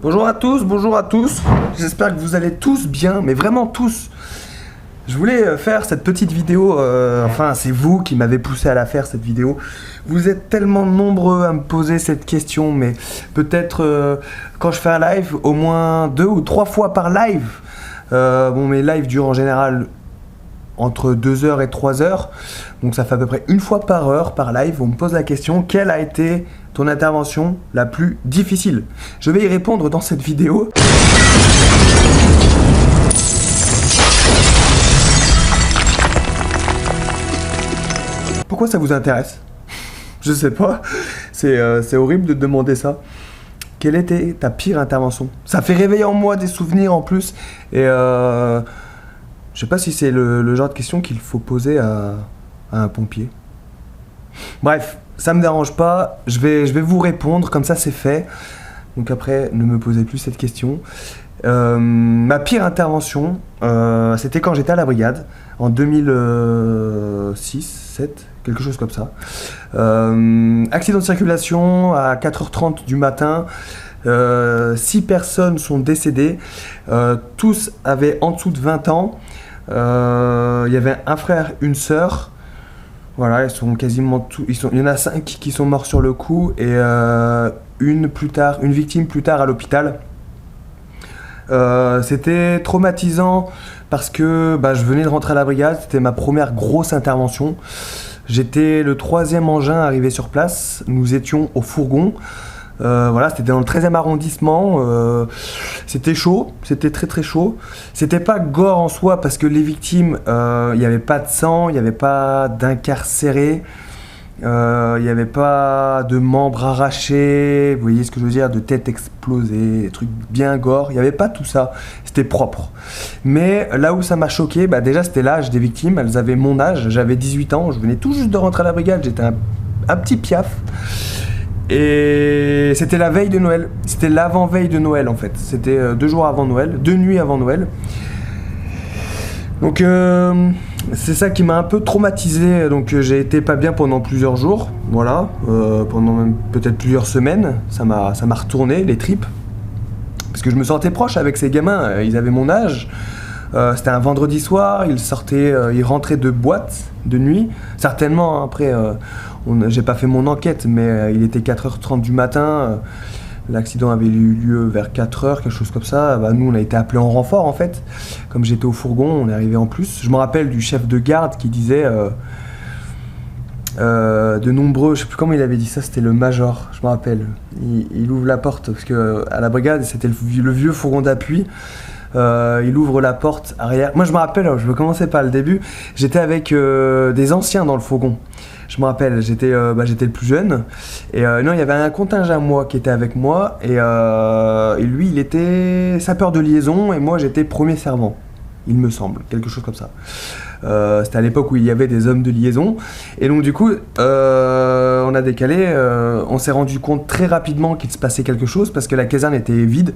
Bonjour à tous, j'espère que vous allez tous bien, mais vraiment tous. Je voulais faire cette petite vidéo, enfin c'est vous qui m'avez poussé à la faire cette vidéo. Vous êtes tellement nombreux à me poser cette question, mais peut-être quand je fais un live, au moins 2 ou 3 fois par live. Bon, mes lives durent en général entre 2 heures et 3 heures, donc ça fait à peu près une fois par heure, par live, on me pose la question: quelle a été ton intervention la plus difficile? Je vais y répondre dans cette vidéo. Pourquoi ça vous intéresse? Je sais pas, c'est horrible de demander ça. Quelle était ta pire intervention? Ça fait réveiller en moi des souvenirs en plus, et je sais pas si c'est le genre de question qu'il faut poser à un pompier. Bref, ça me dérange pas, je vais vous répondre, comme ça c'est fait. Donc après, ne me posez plus cette question. Ma pire intervention, c'était quand j'étais à la brigade, en 2006, 7, quelque chose comme ça. Accident de circulation à 4h30 du matin. 6 personnes sont décédées, tous avaient en dessous de 20 ans. Il y avait un frère, une sœur. Voilà, ils sont quasiment tous. Il y en a 5 qui sont morts sur le coup et une victime plus tard à l'hôpital. C'était traumatisant parce que je venais de rentrer à la brigade, c'était ma première grosse intervention. J'étais le 3e engin arrivé sur place, nous étions au fourgon. Voilà, c'était dans le 13e arrondissement, c'était chaud, c'était très chaud. C'était pas gore en soi parce que les victimes, il n'y avait pas de sang, il n'y avait pas d'incarcérés, il n'y avait pas de membres arrachés, vous voyez ce que je veux dire, de têtes explosées, des trucs bien gore, il n'y avait pas tout ça, c'était propre. Mais là où ça m'a choqué, déjà c'était l'âge des victimes, elles avaient mon âge, j'avais 18 ans, je venais tout juste de rentrer à la brigade, j'étais un petit piaf. Et c'était la veille de Noël, c'était l'avant-veille de Noël en fait, c'était 2 jours avant Noël, 2 nuits avant Noël. Donc c'est ça qui m'a un peu traumatisé, donc j'ai été pas bien pendant plusieurs jours, voilà, pendant même peut-être plusieurs semaines, ça m'a retourné les tripes, parce que je me sentais proche avec ces gamins, ils avaient mon âge. C'était un vendredi soir, ils rentraient de boîte de nuit, certainement, après j'ai pas fait mon enquête, mais il était 4h30 du matin, l'accident avait eu lieu vers 4h, quelque chose comme ça. Nous on a été appelés en renfort en fait, comme j'étais au fourgon, on est arrivé en plus. Je me rappelle du chef de garde qui disait de nombreux, je sais plus comment il avait dit ça, c'était le major, je me rappelle, il ouvre la porte, parce que à la brigade c'était le vieux fourgon d'appui. Il ouvre la porte arrière. Moi je me rappelle, je vais commencer par le début. J'étais avec des anciens dans le fourgon. Je me rappelle, j'étais le plus jeune. Et non, il y avait un contingent à moi qui était avec moi. Et lui, il était sapeur de liaison et moi j'étais premier servant. Il me semble, quelque chose comme ça. C'était à l'époque où il y avait des hommes de liaison. Et donc du coup, on a décalé. On s'est rendu compte très rapidement qu'il se passait quelque chose parce que la caserne était vide.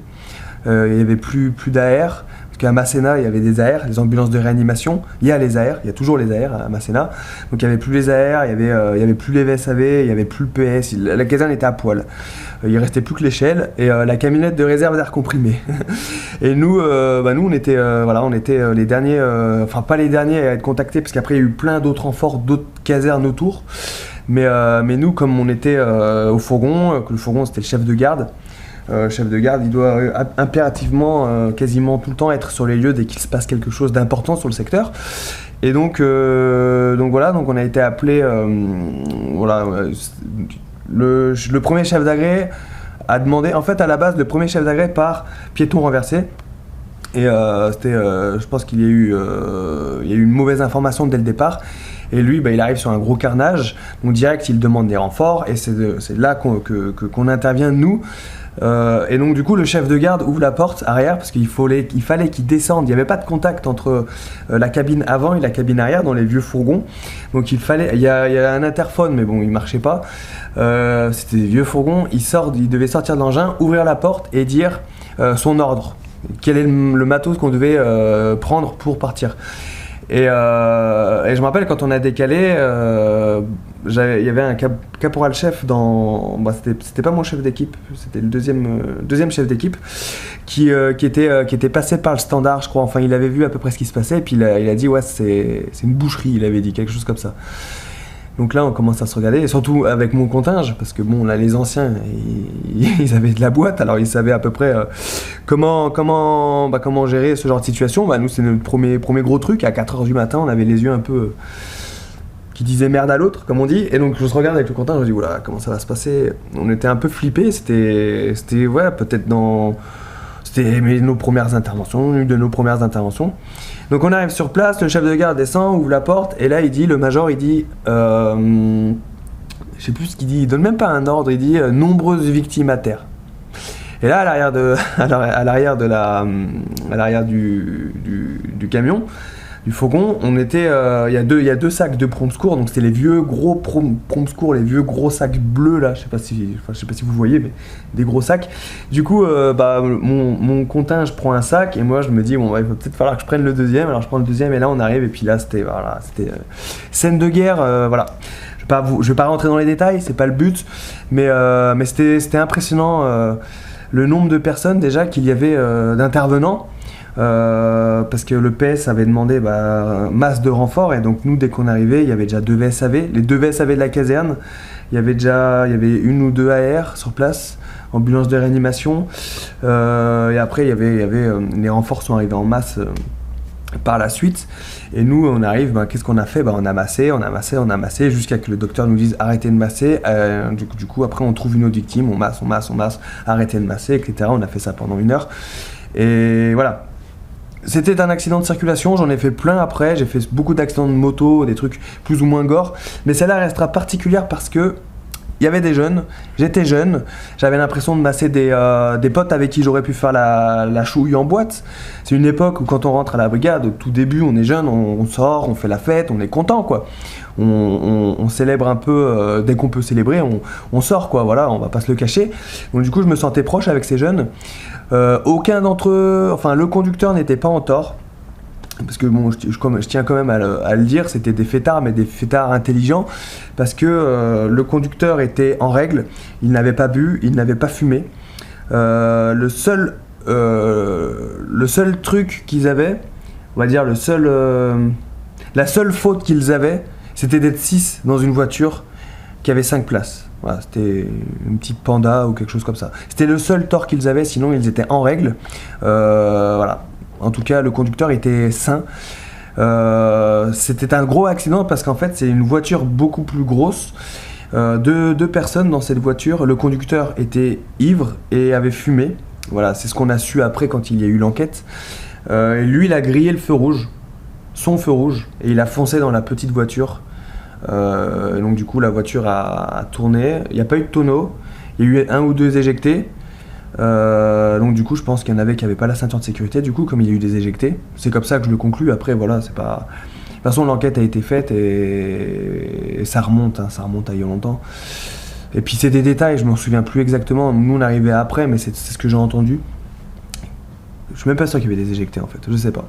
Il n'y avait plus d'AR, parce qu'à Masséna il y avait des AR, les ambulances de réanimation, il y a les AR, il y a toujours les AR à Masséna, donc il n'y avait plus les AR, il y avait plus les VSAV, il n'y avait plus le PS, la caserne était à poil, il restait plus que l'échelle et la camionnette de réserve d'air comprimé. Et nous, nous on était les derniers, enfin pas les derniers à être contactés, parce qu'après il y a eu plein d'autres renforts, d'autres casernes autour, mais nous comme on était au fourgon, que le fourgon c'était le chef de garde, il doit impérativement quasiment tout le temps être sur les lieux dès qu'il se passe quelque chose d'important sur le secteur. Et donc on a été appelé, le premier chef d'agré a demandé, en fait à la base le premier chef d'agré part piéton renversé. Et je pense qu'il y a eu une mauvaise information dès le départ. Et lui, il arrive sur un gros carnage, donc direct il demande des renforts, et c'est là qu'on intervient nous. Et donc du coup le chef de garde ouvre la porte arrière parce qu'il fallait qu'il descende, il n'y avait pas de contact entre la cabine avant et la cabine arrière dans les vieux fourgons, donc il y a un interphone mais bon il marchait pas, c'était des vieux fourgons, il devait sortir de l'engin, ouvrir la porte et dire son ordre, quel est le matos qu'on devait prendre pour partir. Et je me rappelle quand on a décalé, il y avait un caporal-chef dans... Bah, c'était pas mon chef d'équipe, c'était le deuxième chef d'équipe qui était passé par le standard, je crois. Enfin, il avait vu à peu près ce qui se passait et puis il a dit ouais, c'est une boucherie, il avait dit quelque chose comme ça. Donc là, on commence à se regarder, et surtout avec mon contingent, parce que bon, là, les anciens, ils avaient de la boîte, alors ils savaient à peu près comment gérer ce genre de situation. Bah, nous, c'est notre premier gros truc. À 4h du matin, on avait les yeux un peu qui disaient merde à l'autre, comme on dit. Et donc, je se regarde avec le contingent, je me dis, oula, comment ça va se passer? On était un peu flippés, c'était ouais, peut-être C'était nos premières interventions, une de nos premières interventions. Donc on arrive sur place, le chef de gare descend, ouvre la porte, et là le major il dit, je sais plus ce qu'il dit, il donne même pas un ordre, il dit nombreuses victimes à terre. Et là à l'arrière du camion, du fourgon, on était, il y a deux sacs de prom secours, donc c'était les vieux gros prom secours, les vieux gros sacs bleus là, je sais pas si vous voyez, mais des gros sacs. Du coup, mon contingent prend un sac et moi je me dis bon, il va peut-être falloir que je prenne le deuxième. Alors je prends le deuxième et là on arrive et puis là c'était scène de guerre, voilà. Je vais pas rentrer dans les détails, c'est pas le but, mais c'était impressionnant le nombre de personnes déjà qu'il y avait d'intervenants. Parce que le PS avait demandé masse de renforts et donc nous dès qu'on arrivait il y avait déjà 2 VSAV, les 2 VSAV de la caserne, il y avait 1 ou 2 AR sur place, ambulance de réanimation, et après il y avait les renforts sont arrivés en masse par la suite et nous on arrive, qu'est-ce qu'on a fait? On a massé jusqu'à que le docteur nous dise arrêtez de masser, du coup après on trouve une autre victime, on masse, arrêtez de masser, etc. On a fait ça pendant 1 heure et voilà. C'était un accident de circulation, j'en ai fait plein après, j'ai fait beaucoup d'accidents de moto, des trucs plus ou moins gore, mais celle-là restera particulière parce que il y avait des jeunes, j'étais jeune, j'avais l'impression de masser des potes avec qui j'aurais pu faire la chouille en boîte. C'est une époque où quand on rentre à la brigade, au tout début on est jeune, on sort, on fait la fête, on est content quoi. On célèbre un peu, dès qu'on peut célébrer, on sort quoi, voilà, on va pas se le cacher. Donc du coup je me sentais proche avec ces jeunes. Aucun d'entre eux, enfin le conducteur n'était pas en tort. Parce que bon, je tiens quand même à le dire, c'était des fêtards, mais des fêtards intelligents, parce que le conducteur était en règle, il n'avait pas bu, il n'avait pas fumé. Le seul truc qu'ils avaient, on va dire la seule faute qu'ils avaient, c'était d'être 6 dans une voiture qui avait 5 places. Voilà, c'était une petite Panda ou quelque chose comme ça. C'était le seul tort qu'ils avaient, sinon ils étaient en règle. Voilà. En tout cas, le conducteur était sain. C'était un gros accident parce qu'en fait, c'est une voiture beaucoup plus grosse. Deux personnes dans cette voiture. Le conducteur était ivre et avait fumé. Voilà, c'est ce qu'on a su après quand il y a eu l'enquête. Lui, il a grillé le feu rouge, son feu rouge, et il a foncé dans la petite voiture. Donc du coup, la voiture a tourné. Il n'y a pas eu de tonneau. Il y a eu 1 ou 2 éjectés. Donc du coup je pense qu'il y en avait qui n'avaient pas la ceinture de sécurité, du coup comme il y a eu des éjectés, c'est comme ça que je le conclus. Après voilà, c'est pas... De toute façon l'enquête a été faite et ça remonte à il y a longtemps. Et puis c'est des détails, je m'en souviens plus exactement, nous on arrivait après mais c'est ce que j'ai entendu. Je suis même pas sûr qu'il y avait des éjectés en fait, je sais pas.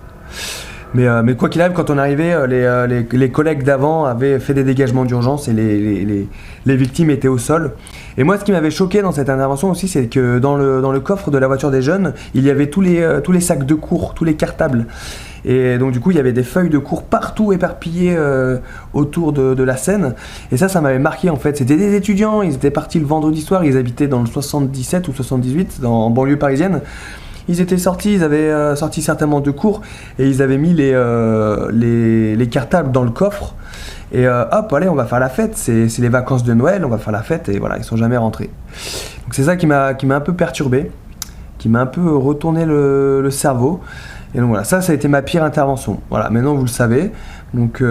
Mais quoi qu'il arrive, quand on arrivait, les collègues d'avant avaient fait des dégagements d'urgence et les victimes étaient au sol. Et moi, ce qui m'avait choqué dans cette intervention aussi, c'est que dans le coffre de la voiture des jeunes, il y avait tous les sacs de cours, tous les cartables. Et donc du coup, il y avait des feuilles de cours partout éparpillées autour de la scène. Et ça m'avait marqué en fait. C'était des étudiants, ils étaient partis le vendredi soir, ils habitaient dans le 77 ou 78, en banlieue parisienne. Ils étaient sortis, ils avaient sorti certainement de cours et ils avaient mis les cartables dans le coffre et hop, allez, on va faire la fête, c'est les vacances de Noël, on va faire la fête et voilà, ils sont jamais rentrés. Donc c'est ça qui m'a un peu perturbé, qui m'a un peu retourné le cerveau. Et donc voilà, ça a été ma pire intervention. Voilà, maintenant vous le savez. Donc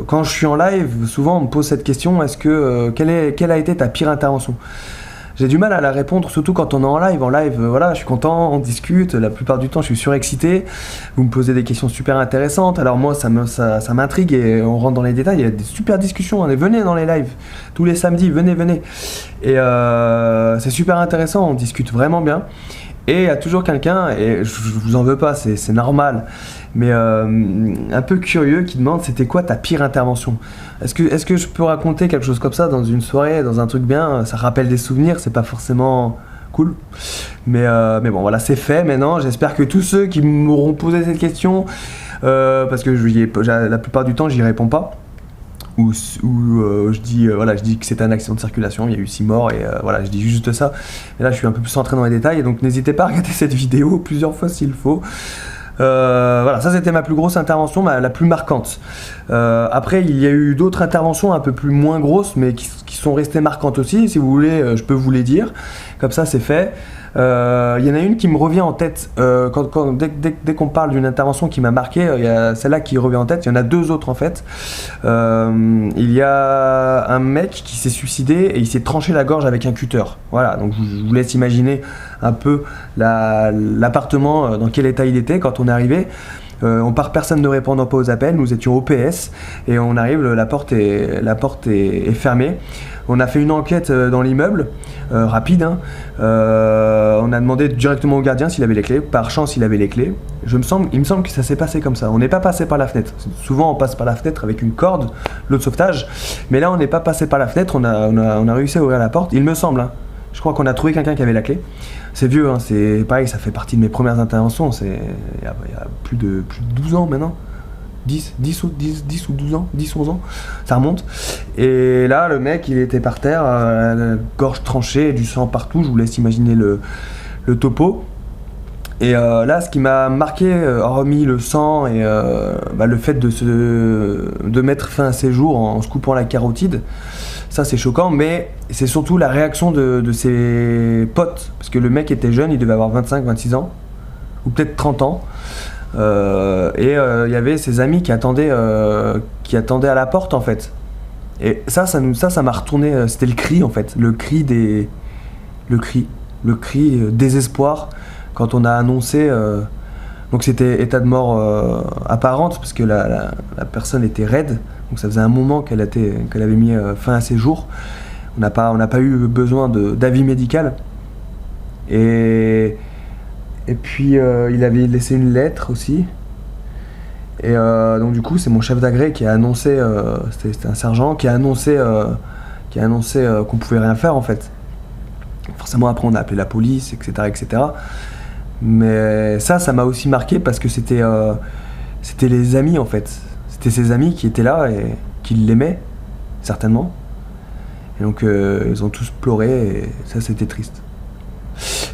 quand je suis en live, souvent on me pose cette question, quelle a été ta pire intervention ? J'ai du mal à la répondre, surtout quand on est en live. En live, voilà, je suis content, on discute. La plupart du temps, je suis surexcité. Vous me posez des questions super intéressantes. Alors moi, ça m'intrigue et on rentre dans les détails. Il y a des super discussions. Venez dans les lives. Tous les samedis, venez. Et c'est super intéressant, on discute vraiment bien. Et il y a toujours quelqu'un, et je vous en veux pas, c'est normal, mais un peu curieux, qui demande c'était quoi ta pire intervention. Est-ce que je peux raconter quelque chose comme ça dans une soirée, dans un truc bien? Ça rappelle des souvenirs, c'est pas forcément cool. Mais bon, voilà, c'est fait maintenant. J'espère que tous ceux qui m'auront posé cette question, parce que la plupart du temps j'y réponds pas, où je dis que c'était un accident de circulation, il y a eu 6 morts et voilà, je dis juste ça. Et là je suis un peu plus entré dans les détails, et donc n'hésitez pas à regarder cette vidéo plusieurs fois s'il faut. Voilà, ça c'était ma plus grosse intervention, la plus marquante. Après il y a eu d'autres interventions un peu plus moins grosses, mais qui sont restées marquantes aussi. Si vous voulez, je peux vous les dire, comme ça c'est fait. Il y en a une qui me revient en tête dès qu'on parle d'une intervention qui m'a marqué. Il y a celle-là qui revient en tête. Il y en a 2 autres en fait. Il y a un mec qui s'est suicidé et il s'est tranché la gorge avec un cutter. Voilà, donc je vous laisse imaginer un peu l'appartement, dans quel état il était quand on est arrivé. Personne ne répondant pas aux appels, nous étions au PS et on arrive, la porte est fermée. On a fait une enquête dans l'immeuble, rapide, hein. On a demandé directement au gardien s'il avait les clés. Par chance, il avait les clés. Il me semble que ça s'est passé comme ça. On n'est pas passé par la fenêtre. Souvent, on passe par la fenêtre avec une corde, l'eau de sauvetage. Mais là, on n'est pas passé par la fenêtre. On a réussi à ouvrir la porte. Il me semble, hein. Je crois qu'on a trouvé quelqu'un qui avait la clé. C'est vieux, hein. C'est pareil, ça fait partie de mes premières interventions. Il y a plus de 12 ans maintenant. 10 ou 12 ans, 10, 11 ans, ça remonte. Et là, le mec, il était par terre, la gorge tranchée, du sang partout. Je vous laisse imaginer le topo. Et là, ce qui m'a marqué, hormis le sang et le fait de mettre fin à ses jours en se coupant la carotide, ça c'est choquant, mais c'est surtout la réaction de ses potes. Parce que le mec était jeune, il devait avoir 25, 26 ans, ou peut-être 30 ans. Il y avait ses amis qui attendaient à la porte en fait. Et ça m'a retourné. C'était le cri en fait, le cri désespoir quand on a annoncé. Donc c'était état de mort apparente parce que la personne était raide. Donc ça faisait un moment qu'elle avait mis fin à ses jours. On n'a pas eu besoin d'avis médical. Et puis il avait laissé une lettre aussi. Et donc du coup c'est mon chef d'agré qui a annoncé, c'était un sergent qui a annoncé qu'on pouvait rien faire en fait. Forcément après on a appelé la police, etc. Mais ça m'a aussi marqué parce que c'était les amis en fait. C'était ses amis qui étaient là et qui l'aimaient certainement. Et donc ils ont tous pleuré et ça c'était triste.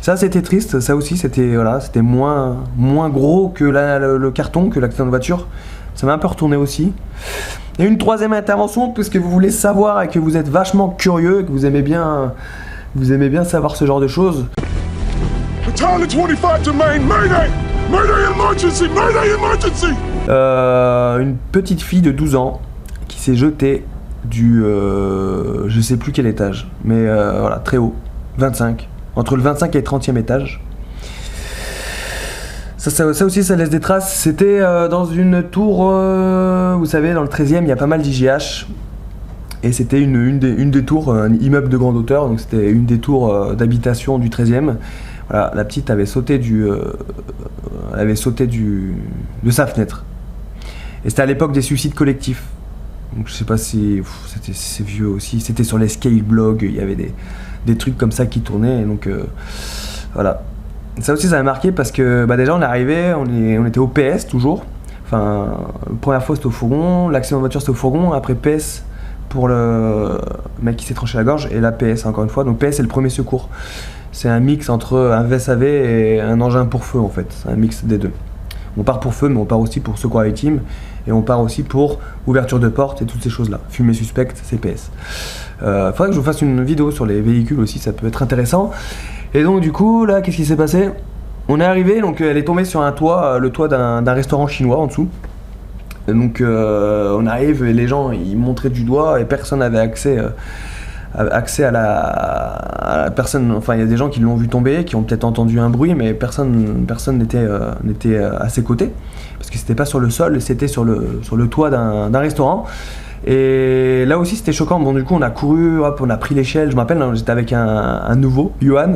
Ça c'était triste, ça aussi c'était moins gros que le carton, que l'accident de voiture. Ça m'a un peu retourné aussi. Et une troisième intervention, puisque vous voulez savoir et que vous êtes vachement curieux, que vous aimez bien savoir ce genre de choses. Une petite fille de 12 ans qui s'est jetée je sais plus quel étage, mais très haut, 25. Entre le 25 et le 30e étage. Ça aussi, ça laisse des traces. C'était dans une tour, vous savez, dans le 13e, il y a pas mal d'IGH. Et c'était une des tours, un immeuble de grande hauteur, donc c'était une des tours d'habitation du 13e. Voilà, la petite avait sauté de sa fenêtre. Et c'était à l'époque des suicides collectifs. Donc je sais pas si c'est vieux aussi. C'était sur les scale blogs, il y avait des trucs comme ça qui tournaient, et donc voilà. Ça aussi ça m'a marqué parce que déjà on est arrivé, on était au PS toujours. Enfin, la première fois c'était au fourgon, l'accident de voiture c'était au fourgon, après PS pour le mec qui s'est tranché la gorge, et la PS encore une fois. Donc PS c'est le premier secours. C'est un mix entre un VSAV et un engin pour feu en fait, c'est un mix des deux. On part pour feu, mais on part aussi pour secours à victime, et on part aussi pour ouverture de porte et toutes ces choses là. Fumée suspecte, CPS. Faudrait que je vous fasse une vidéo sur les véhicules aussi, ça peut être intéressant. Et donc du coup là, qu'est-ce qui s'est passé? On est arrivé, donc elle est tombée sur un toit, le toit d'un restaurant chinois en dessous. Et donc on arrive et les gens ils montraient du doigt et personne n'avait accès à la personne. Enfin il y a des gens qui l'ont vu tomber, qui ont peut-être entendu un bruit, mais personne n'était à ses côtés parce que c'était pas sur le sol, c'était sur le toit d'un restaurant. Et là aussi c'était choquant. Bon du coup on a couru, hop, on a pris l'échelle. Je me rappelle, j'étais avec un nouveau, Johan,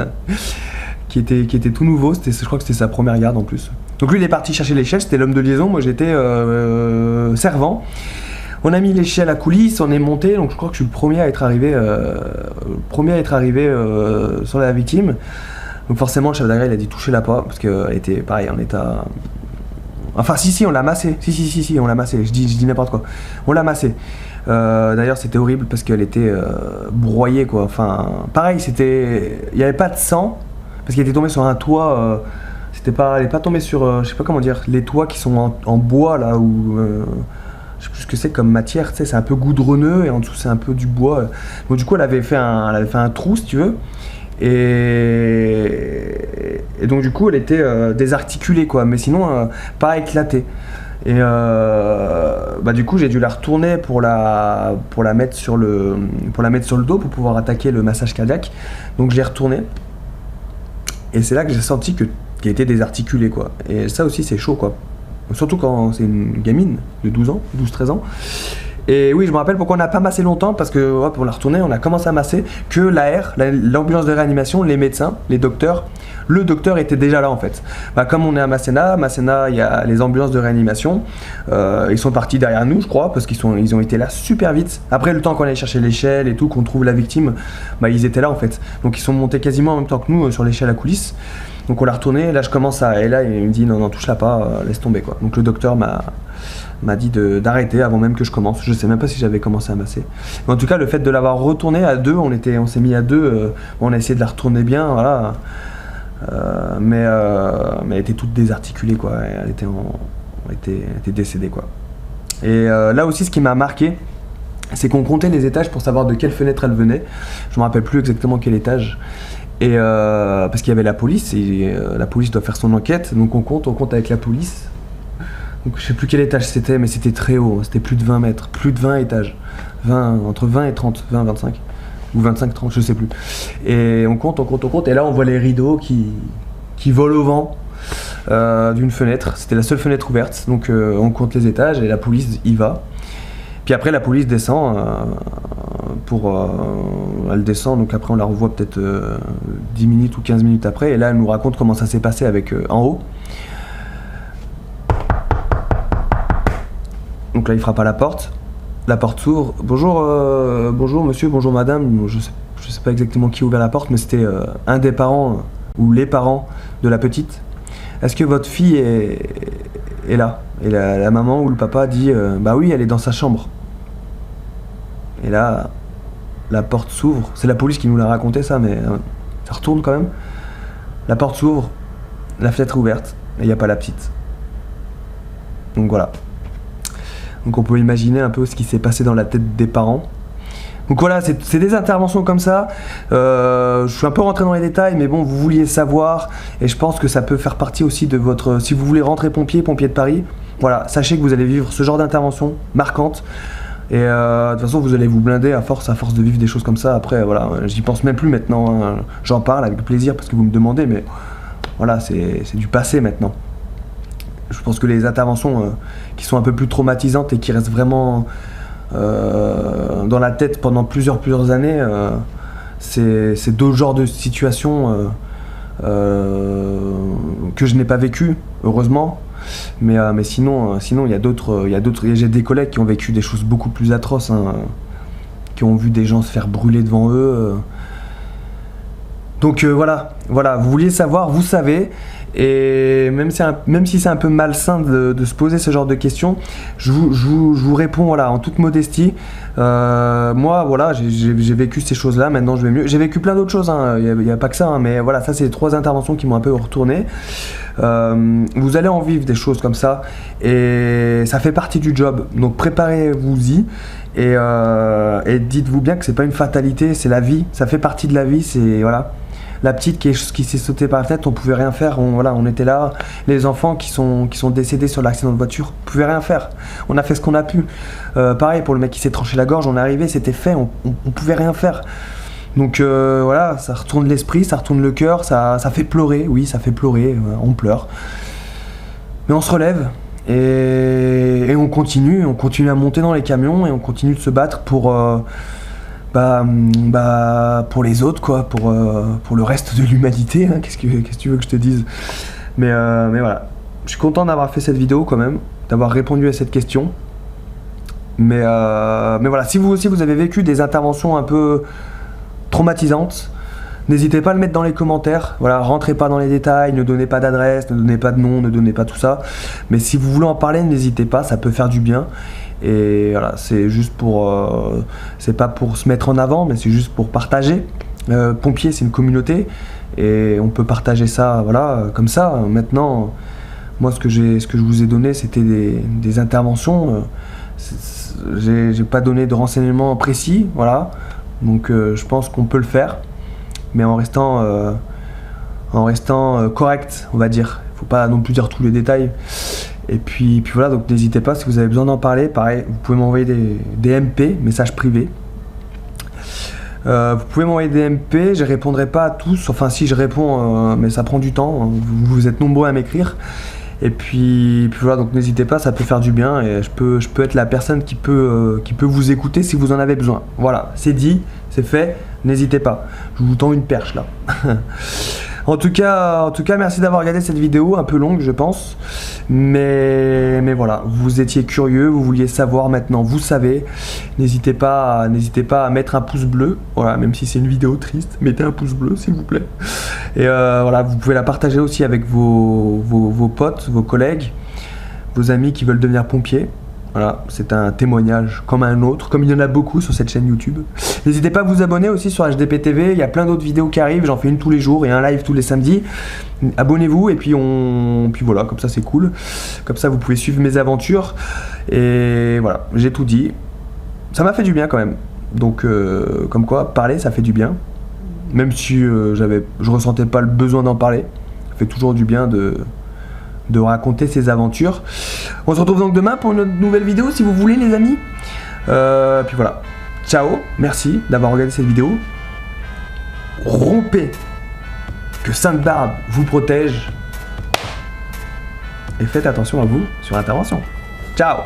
qui était tout nouveau. Je crois que c'était sa première garde en plus. Donc lui il est parti chercher l'échelle, c'était l'homme de liaison, moi j'étais servant. On a mis l'échelle à coulisses, on est monté, donc je crois que je suis le premier à être arrivé, sur la victime. Donc forcément le chef d'agrès il a dit touchez-la pas, parce qu'elle était pareil en état... Enfin si on l'a massé, si on l'a massé, je dis n'importe quoi. On l'a massé. D'ailleurs c'était horrible parce qu'elle était broyée quoi, enfin pareil il n'y avait pas de sang, parce qu'elle était tombée sur un toit, elle n'est pas tombée sur, je sais pas comment dire, les toits qui sont en bois là, où... je sais plus ce que c'est comme matière, tu sais, c'est un peu goudronneux et en dessous c'est un peu du bois. Donc du coup elle avait fait un trou si tu veux. Et donc du coup elle était désarticulée quoi, mais sinon pas éclatée. Et du coup j'ai dû la retourner pour la mettre sur le dos pour pouvoir attaquer le massage cardiaque. Donc je l'ai retournée et c'est là que j'ai senti qu'elle était désarticulée quoi. Et ça aussi c'est chaud quoi, surtout quand c'est une gamine de 12-13 ans. Et oui, je me rappelle pourquoi on n'a pas massé longtemps, parce que hop, on l'a retourné, on a commencé à masser, que l'ambulance de réanimation, les médecins, les docteurs, le docteur était déjà là en fait. Comme on est à Masséna, il y a les ambulances de réanimation, ils sont partis derrière nous je crois, parce qu'ils ont été là super vite. Après le temps qu'on allait chercher l'échelle et tout, qu'on trouve la victime, ils étaient là en fait. Donc ils sont montés quasiment en même temps que nous sur l'échelle à coulisses. Donc on l'a retourné, là je commence à... Et là il me dit non touche-la pas, laisse tomber quoi. Donc le docteur m'a dit d'arrêter avant même que je commence. Je sais même pas si j'avais commencé à masser. Mais en tout cas le fait de l'avoir retourné à deux, on s'est mis à deux, on a essayé de la retourner bien, voilà. Mais elle était toute désarticulée quoi, elle était décédée quoi. Et là aussi ce qui m'a marqué, c'est qu'on comptait les étages pour savoir de quelle fenêtre elle venait. Je me rappelle plus exactement quel étage. Et parce qu'il y avait la police, et la police doit faire son enquête, donc on compte avec la police. Donc je sais plus quel étage c'était, mais c'était très haut, c'était plus de 20 mètres, plus de 20 étages, entre 20 et 30, 20, 25, ou 25, 30, je sais plus. Et on compte, et là on voit les rideaux qui volent au vent d'une fenêtre, c'était la seule fenêtre ouverte, donc on compte les étages et la police y va. Puis après la police descend, elle descend, donc après on la revoit peut-être 10 minutes ou 15 minutes après, et là elle nous raconte comment ça s'est passé avec en haut. Donc là il frappe à la porte s'ouvre, bonjour monsieur, bonjour madame, je sais pas exactement qui a ouvert la porte, mais c'était un des parents, ou les parents de la petite. Est-ce que votre fille est là? Et la maman ou le papa dit bah oui, elle est dans sa chambre. Et là, la porte s'ouvre. C'est la police qui nous l'a raconté ça, mais ça retourne quand même. La porte s'ouvre, la fenêtre est ouverte, et il n'y a pas la petite. Donc voilà. Donc on peut imaginer un peu ce qui s'est passé dans la tête des parents. Donc voilà, c'est des interventions comme ça. Je suis un peu rentré dans les détails, mais bon, vous vouliez savoir, et je pense que ça peut faire partie aussi de votre... Si vous voulez rentrer pompier de Paris, voilà, sachez que vous allez vivre ce genre d'intervention marquante. Et de toute façon, vous allez vous blinder à force de vivre des choses comme ça. Après, voilà, j'y pense même plus maintenant. Hein. J'en parle avec plaisir parce que vous me demandez, mais voilà, c'est du passé maintenant. Je pense que les interventions qui sont un peu plus traumatisantes et qui restent vraiment dans la tête pendant plusieurs années, c'est deux genres de situations que je n'ai pas vécues, heureusement. Mais sinon il y a d'autres, j'ai des collègues qui ont vécu des choses beaucoup plus atroces, hein, qui ont vu des gens se faire brûler devant eux. Donc voilà, vous vouliez savoir, vous savez. Et même si c'est un peu malsain de se poser ce genre de questions, je vous réponds voilà, en toute modestie. Moi voilà, j'ai vécu ces choses-là, maintenant je vais mieux. J'ai vécu plein d'autres choses, hein, il n'y a pas que ça, hein, mais voilà, ça c'est les 3 interventions qui m'ont un peu retourné. Vous allez en vivre des choses comme ça, et ça fait partie du job, donc préparez-vous-y. Et dites-vous bien que c'est pas une fatalité, c'est la vie, ça fait partie de la vie, c'est voilà. La petite qui s'est sautée par la fenêtre, on pouvait rien faire, on était là. Les enfants qui sont décédés sur l'accident de voiture, on pouvait rien faire. On a fait ce qu'on a pu. Pareil pour le mec qui s'est tranché la gorge, on est arrivé, c'était fait, on pouvait rien faire. Donc voilà, ça retourne l'esprit, ça retourne le cœur, ça fait pleurer, oui, ça fait pleurer, on pleure. Mais on se relève et on continue à monter dans les camions et on continue de se battre pour les autres, quoi, pour le reste de l'humanité, hein. Qu'est-ce que tu veux que je te dise? Mais voilà, je suis content d'avoir fait cette vidéo quand même, d'avoir répondu à cette question. Mais voilà, si vous aussi vous avez vécu des interventions un peu traumatisantes, n'hésitez pas à le mettre dans les commentaires. Voilà, rentrez pas dans les détails, ne donnez pas d'adresse, ne donnez pas de nom, ne donnez pas tout ça. Mais si vous voulez en parler, n'hésitez pas, ça peut faire du bien. Et voilà, c'est juste pour, c'est pas pour se mettre en avant, mais c'est juste pour partager. Pompiers, c'est une communauté et on peut partager ça, voilà, comme ça. Maintenant, moi, ce que je vous ai donné, c'était des interventions. J'ai pas donné de renseignements précis, voilà. Donc, je pense qu'on peut le faire, mais en restant correct, on va dire. Il faut pas non plus dire tous les détails. Et puis voilà, donc n'hésitez pas si vous avez besoin d'en parler. Pareil, vous pouvez m'envoyer des MP, messages privés. Vous pouvez m'envoyer des MP, je répondrai pas à tous. Enfin, si je réponds, mais ça prend du temps. Vous êtes nombreux à m'écrire. Et puis voilà, donc n'hésitez pas, ça peut faire du bien. Et je peux être la personne qui peut vous écouter si vous en avez besoin. Voilà, c'est dit, c'est fait. N'hésitez pas. Je vous tends une perche là. En tout cas, merci d'avoir regardé cette vidéo, un peu longue je pense, mais voilà, vous étiez curieux, vous vouliez savoir, maintenant vous savez. N'hésitez pas à mettre un pouce bleu, voilà, même si c'est une vidéo triste, mettez un pouce bleu s'il vous plaît. Et voilà, vous pouvez la partager aussi avec vos potes, vos collègues, vos amis qui veulent devenir pompiers. Voilà, c'est un témoignage comme un autre, comme il y en a beaucoup sur cette chaîne YouTube. N'hésitez pas à vous abonner aussi sur HDP TV, il y a plein d'autres vidéos qui arrivent, j'en fais une tous les jours et un live tous les samedis. Abonnez-vous et puis voilà, comme ça c'est cool. Comme ça vous pouvez suivre mes aventures. Et voilà, j'ai tout dit. Ça m'a fait du bien quand même. Donc comme quoi, parler ça fait du bien. Même si je ressentais pas le besoin d'en parler. Ça fait toujours du bien de raconter ses aventures. On se retrouve donc demain pour une nouvelle vidéo si vous voulez les amis. Puis voilà. Ciao, merci d'avoir regardé cette vidéo. Rompez. Que Sainte Barbe vous protège. Et faites attention à vous sur l'intervention. Ciao.